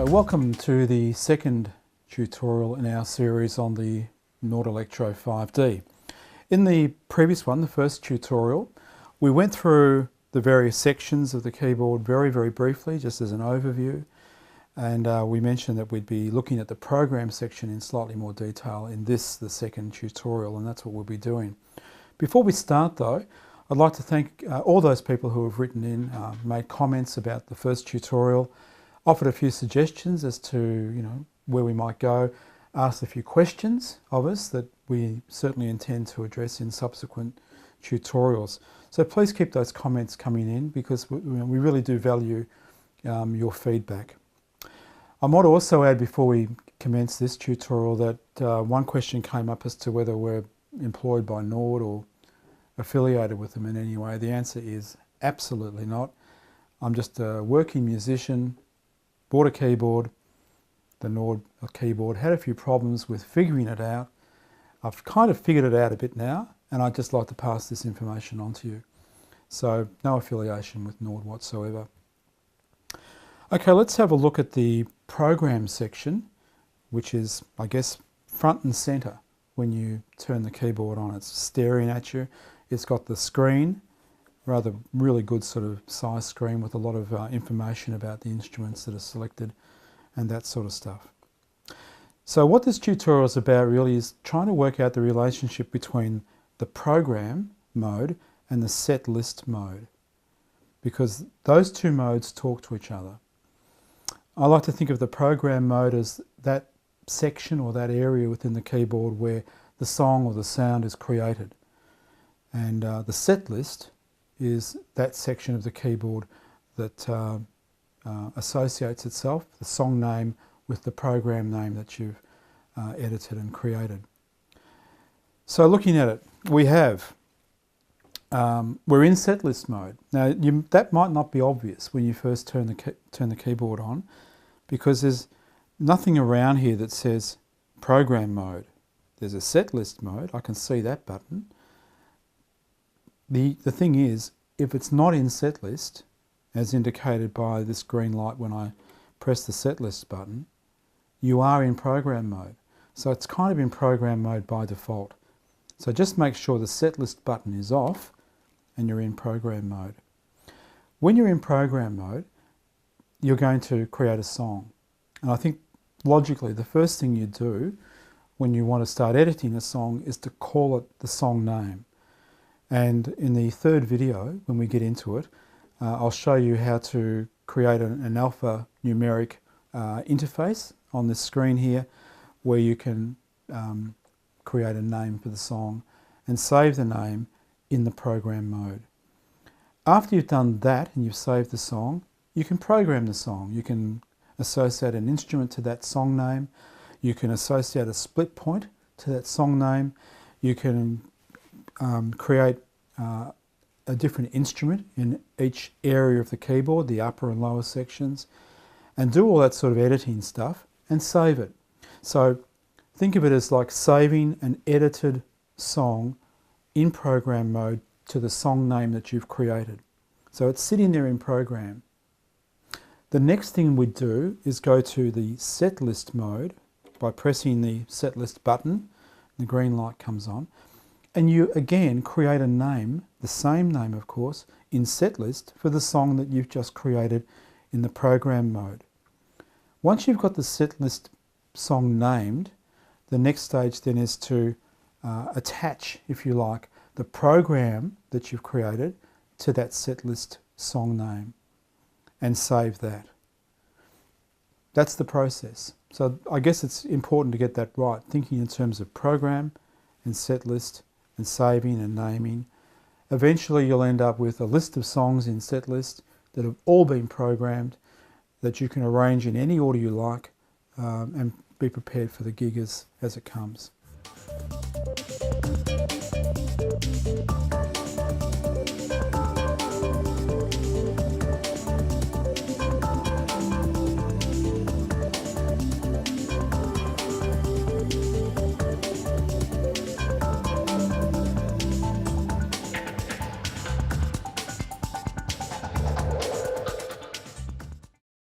So welcome to the second tutorial in our series on the Nord Electro 5D. In the previous one, the first tutorial, we went through the various sections of the keyboard very briefly, just as an overview. And we mentioned that we'd be looking at the program section in slightly more detail in this, the second tutorial, and that's what we'll be doing. Before we start though, I'd like to thank all those people who have written in, made comments about the first tutorial, offered a few suggestions as to where we might go, asked a few questions of us that we certainly intend to address in subsequent tutorials. So please keep those comments coming in because we really do value your feedback. I might also add before we commence this tutorial that one question came up as to whether we're employed by Nord or affiliated with them in any way. The answer is absolutely not. I'm just a working musician, bought a keyboard, the Nord keyboard, had a few problems with figuring it out. I've kind of figured it out a bit now, and I'd just like to pass this information on to you. So no affiliation with Nord whatsoever. Okay, let's have a look at the program section, which is, I guess, front and center when you turn the keyboard on. It's staring at you. It's got the screen, rather really good sort of size screen with a lot of information about the instruments that are selected and that sort of stuff. So what this tutorial is about really is trying to work out the relationship between the program mode and the set list mode, because those two modes talk to each other. I like to think of the program mode as that section or that area within the keyboard where the song or the sound is created. And the set list is that section of the keyboard that associates itself, the song name, with the program name that you've edited and created. So looking at it, we have, we're in setlist mode. Now that might not be obvious when you first turn the keyboard on, because there's nothing around here that says program mode. There's a setlist mode, I can see that button. The thing is, if it's not in setlist, as indicated by this green light when I press the setlist button, you are in program mode. So it's kind of in program mode by default. So just make sure the setlist button is off and you're in program mode. When you're in program mode, you're going to create a song. And I think logically the first thing you do when you want to start editing a song is to call it the song name. And in the third video, when we get into it, I'll show you how to create an alphanumeric interface on this screen here, where you can create a name for the song and save the name in the program mode. After you've done that and you've saved the song, you can program the song. You can associate an instrument to that song name. You can associate a split point to that song name. You can create a different instrument in each area of the keyboard, the upper and lower sections, and do all that sort of editing stuff and save it. So think of it as like saving an edited song in program mode to the song name that you've created. So it's sitting there in program. The next thing we do is go to the setlist mode by pressing the setlist button. The green light comes on. And you again create a name, the same name of course, in setlist for the song that you've just created in the program mode. Once you've got the setlist song named, the next stage then is to attach, if you like, the program that you've created to that setlist song name and save that. That's the process. So I guess it's important to get that right, thinking in terms of program and setlist and saving and naming. Eventually you'll end up with a list of songs in setlist that have all been programmed, that you can arrange in any order you like and be prepared for the gig as it comes.